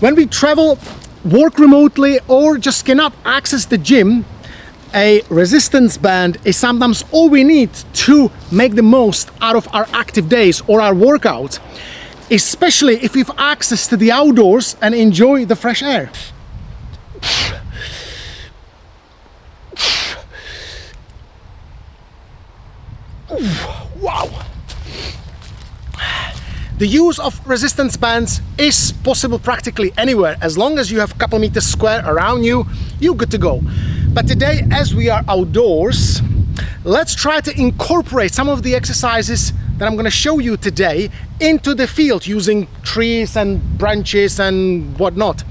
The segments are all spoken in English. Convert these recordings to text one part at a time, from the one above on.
When we travel, work remotely, or just cannot access the gym, a resistance band is sometimes all we need to make the most out of our active days or our workouts, especially if we've access to the outdoors and enjoy the fresh air. Wow! The use of resistance bands is possible practically anywhere. As long as you have a couple meters square around you, you're good to go. But today, as we are outdoors, let's try to incorporate some of the exercises that I'm going to show you today into the field using trees and branches and whatnot.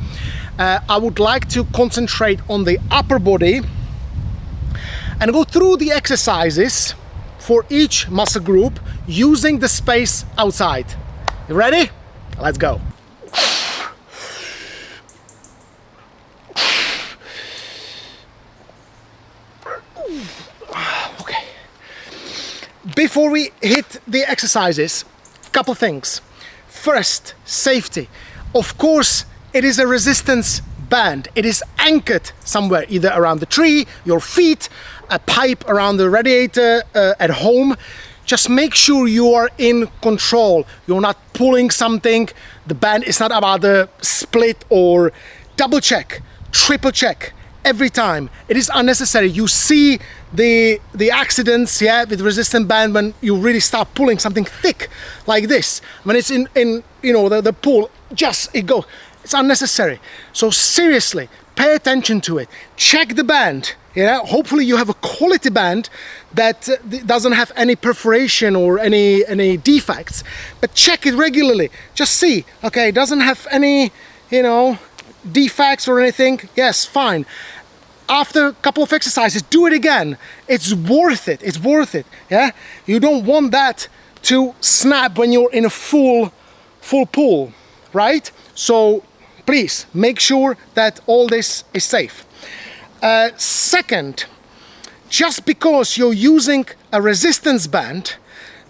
I would like to concentrate on the upper body and go through the exercises for each muscle group using the space outside. You ready? Let's go. Okay. Before we hit the exercises, couple things. First, safety. Of course, it is a resistance band. It is anchored somewhere, either around the tree, your feet, a pipe around the radiator at home. Just make sure you are in control. You're not pulling something. The band is not about the split, or double check, triple check every time. It is unnecessary. You see the accidents, yeah, with resistant band when you really start pulling something thick like this. When it's in you know, the pull, just it goes. It's unnecessary. So seriously, pay attention to it. Check the band. Yeah, hopefully you have a quality band that doesn't have any perforation or any defects, but check it regularly. Just see, okay, it doesn't have any, you know, defects or anything. Yes, fine. After a couple of exercises, do it again. It's worth it. It's worth it. Yeah, you don't want that to snap when you're in a full pull, right? So please make sure that all this is safe. Second, just because you're using a resistance band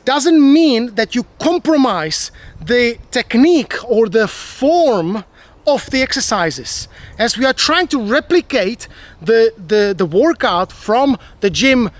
doesn't mean that you compromise the technique or the form of the exercises, as we are trying to replicate the workout from the gym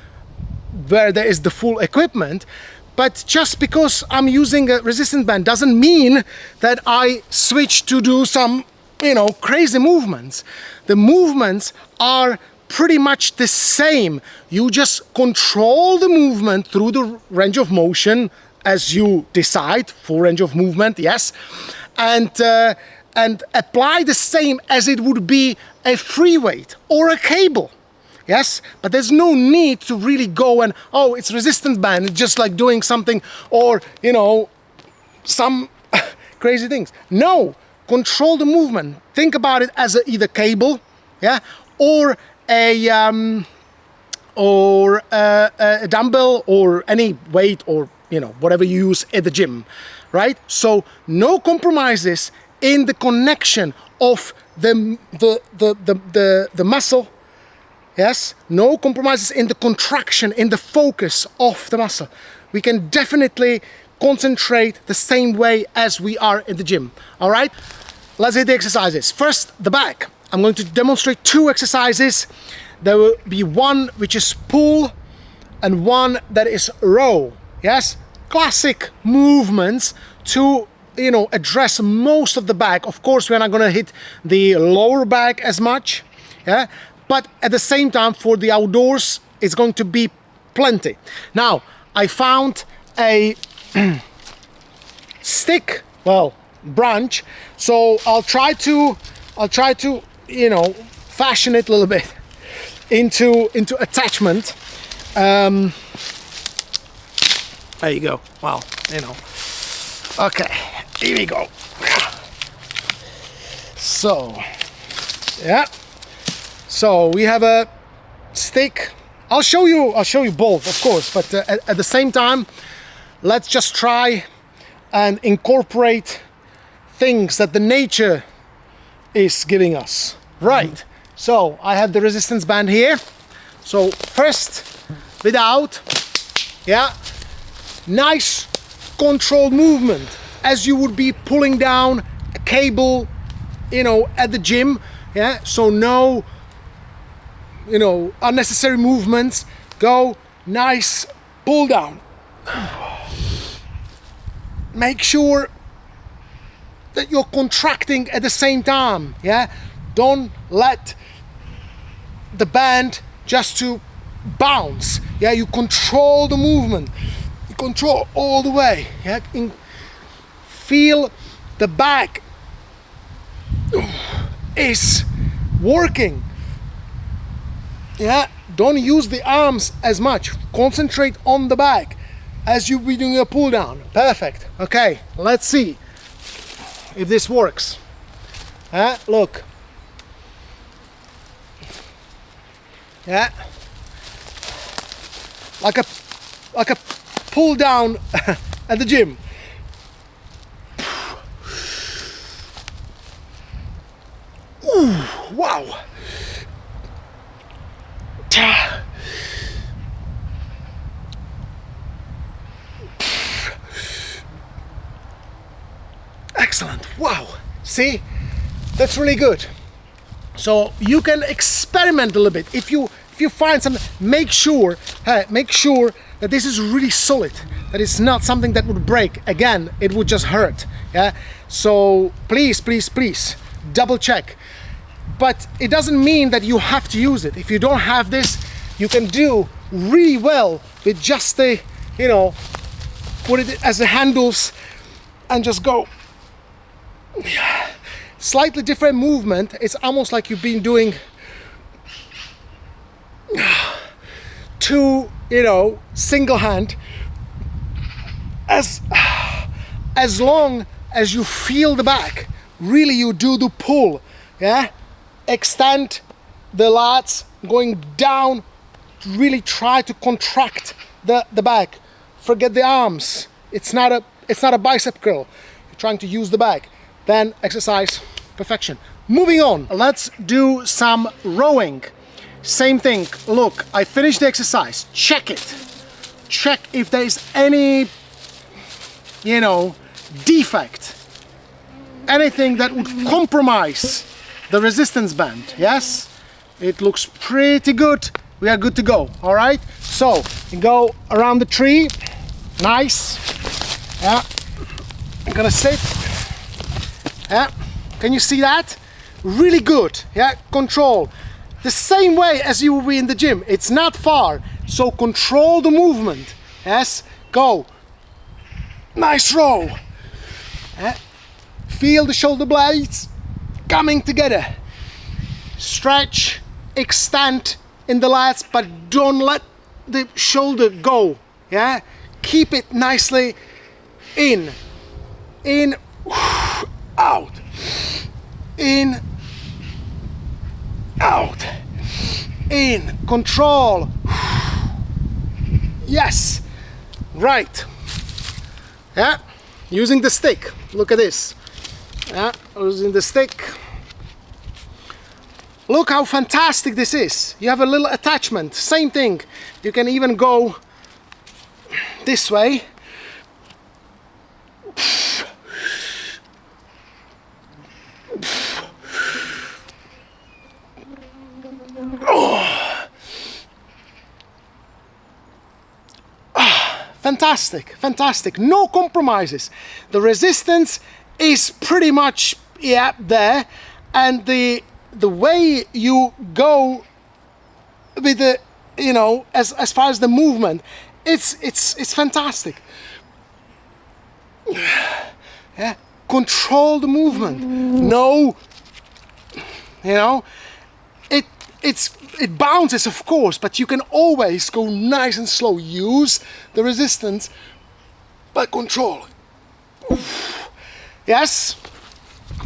where there is the full equipment. But just because I'm using a resistance band doesn't mean that I switch to do some, you know, crazy movements. The movements are pretty much the same. You just control the movement through the range of motion as you decide, full range of movement, yes, and apply the same as it would be a free weight or a cable. Yes, but there's no need to really go and, oh, it's resistance band, it's just like doing something, or, you know, some crazy things. No, control the movement. Think about it as either cable, yeah, or a dumbbell, or any weight, or, you know, whatever you use at the gym, right? So no compromises in the connection of the muscle. Yes, no compromises in the contraction, in the focus of the muscle. We can definitely concentrate the same way as we are in the gym. All right, let's hit the exercises. First, the back. I'm going to demonstrate two exercises. There will be one which is pull and one that is row. Yes, classic movements to, you know, address most of the back. Of course, we're not going to hit the lower back as much. Yeah. But at the same time, for the outdoors, it's going to be plenty. Now, I found a stick, well, branch. So I'll try to, you know, fashion it a little bit into attachment. There you go. Well, you know. Okay, here we go. So, yeah. So we have a stick. I'll show you both, of course, but at the same time, let's just try and incorporate things that the nature is giving us. Right. So I have the resistance band here. So first, without, yeah, nice controlled movement, as you would be pulling down a cable you know, at the gym. Yeah, so no, you know, unnecessary movements. Go nice pull down. Make sure that you're contracting at the same time. Yeah, don't let the band just to bounce. Yeah, you control the movement, you control all the way. Yeah, feel the back is working. Yeah, don't use the arms as much, concentrate on the back as you'll be doing a pull down. Perfect. Okay, let's see if this works. Look. Yeah, like a pull down at the gym. Ooh, wow. Excellent. Wow. See, that's really good. So you can experiment a little bit. If you find something, make sure that this is really solid, that it's not something that would break. Again, it would just hurt. Yeah. So please double check. But it doesn't mean that you have to use it. If you don't have this, you can do really well with just the, you know, put it as the handles and just go. Slightly different movement. It's almost like you've been doing two, you know, single hand. As long as you feel the back, really you do the pull. Yeah, extend the lats going down. Really try to contract the back. Forget the arms. It's not a bicep curl. You're trying to use the back. Then exercise perfection. Moving on, let's do some rowing. Same thing. Look, I finished the exercise. Check it. Check if there is any, you know, defect, anything that would compromise the resistance band. Yes, it looks pretty good. We are good to go. All right, so you go around the tree. Nice. Yeah, I'm gonna sit. Yeah, can you see that? Really good. Yeah, control. The same way as you will be in the gym. It's not far, so control the movement. Yes, go. Nice row. Yeah. Feel the shoulder blades coming together. Stretch, extend in the lats, but don't let the shoulder go. Yeah, keep it nicely in, out, in, out, in, control. Yes, right. Yeah, using the stick. Look at this. Yeah, using the stick. Look how fantastic this is. You have a little attachment. Same thing. You can even go this way. Fantastic, fantastic. No compromises. The resistance is pretty much, yeah, there, and the way you go with the, you know, as far as the movement, it's fantastic. Yeah, control the movement. No, you know, it bounces, of course, but you can always go nice and slow. Use the resistance, but control. Oof. Yes,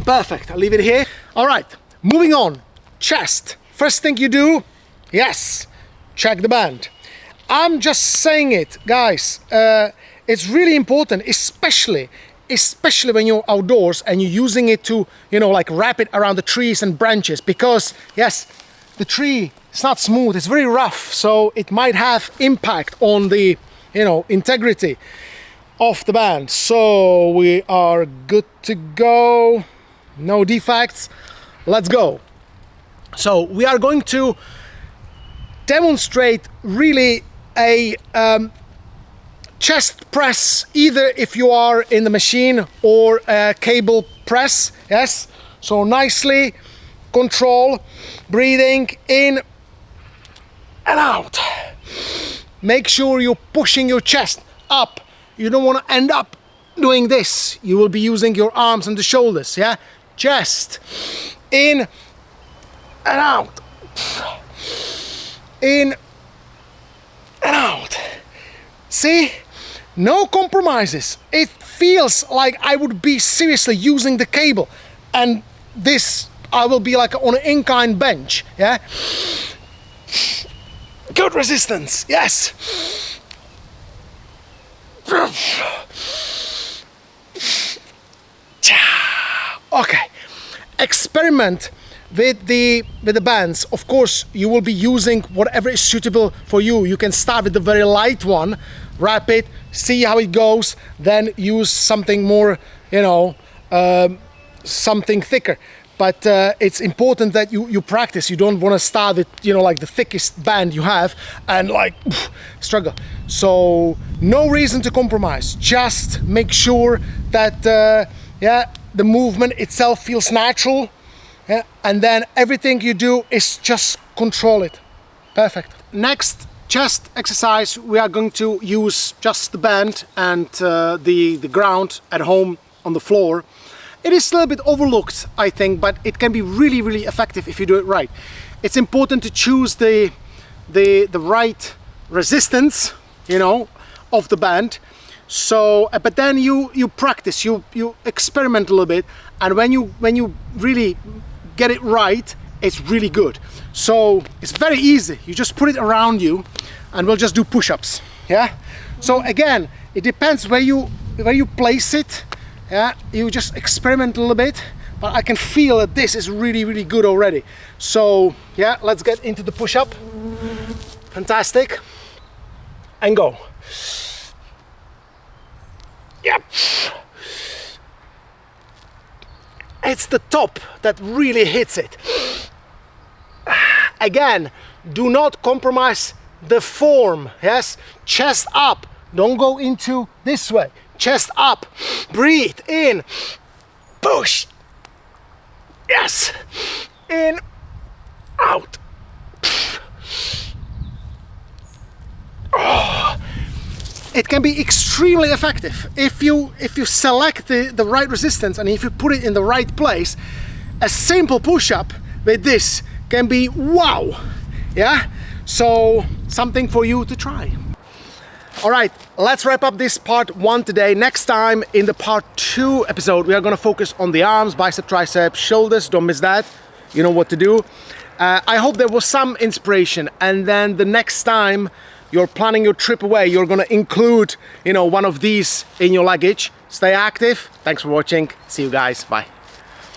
perfect. I'll leave it here. All right, moving on. Chest. First thing you do, yes, check the band. I'm just saying it, guys. It's really important, especially when you're outdoors and you're using it to, you know, like wrap it around the trees and branches, because yes, the tree is not smooth, it's very rough, so it might have impact on the, you know, integrity of the band. So we are good to go. no defects. Let's go. So we are going to demonstrate really a chest press, either if you are in the machine or a cable press. Yes, so nicely control, breathing in and out. Make sure you're pushing your chest up. You don't want to end up doing this. You will be using your arms and the shoulders. Yeah, chest in and out, in and out. See, no compromises. It feels like I would be seriously using the cable, and this I will be like on an incline bench. Yeah, good resistance. Yes. Okay, experiment with the bands. Of course, you will be using whatever is suitable for you. You can start with the very light one, wrap it, see how it goes, then use something more, you know, something thicker. But it's important that you practice. You don't want to start with, you know, like the thickest band you have and like struggle. So no reason to compromise. Just make sure that yeah, the movement itself feels natural. Yeah, and then everything you do is just control it. Perfect. Next chest exercise, we are going to use just the band and the ground at home on the floor. It is a little bit overlooked, I think, but it can be really, really effective if you do it right. It's important to choose the right resistance, you know, of the band. So, but then you practice, you experiment a little bit, and when you really get it right, it's really good. So it's very easy. You just put it around you, and we'll just do push-ups. Yeah. So again, it depends where you place it. Yeah. You just experiment a little bit, but I can feel that this is really, really good already. So yeah, let's get into the push-up. Fantastic. And go. Yep. It's the top that really hits it. Again, do not compromise the form. Yes, chest up. Don't go into this way. Chest up. Breathe in. Push. Yes. In. Out. Oh. It can be extremely effective if you select the right resistance and if you put it in the right place. A simple push-up with this can be wow. Yeah, so something for you to try. All right, let's wrap up this part 1 today. Next time in the part 2 episode, we are going to focus on the arms, bicep, tricep, shoulders. Don't miss that. You know what to do. I hope there was some inspiration, and then the next time you're planning your trip away, you're gonna include, you know, one of these in your luggage. Stay active. Thanks for watching. See you guys. Bye.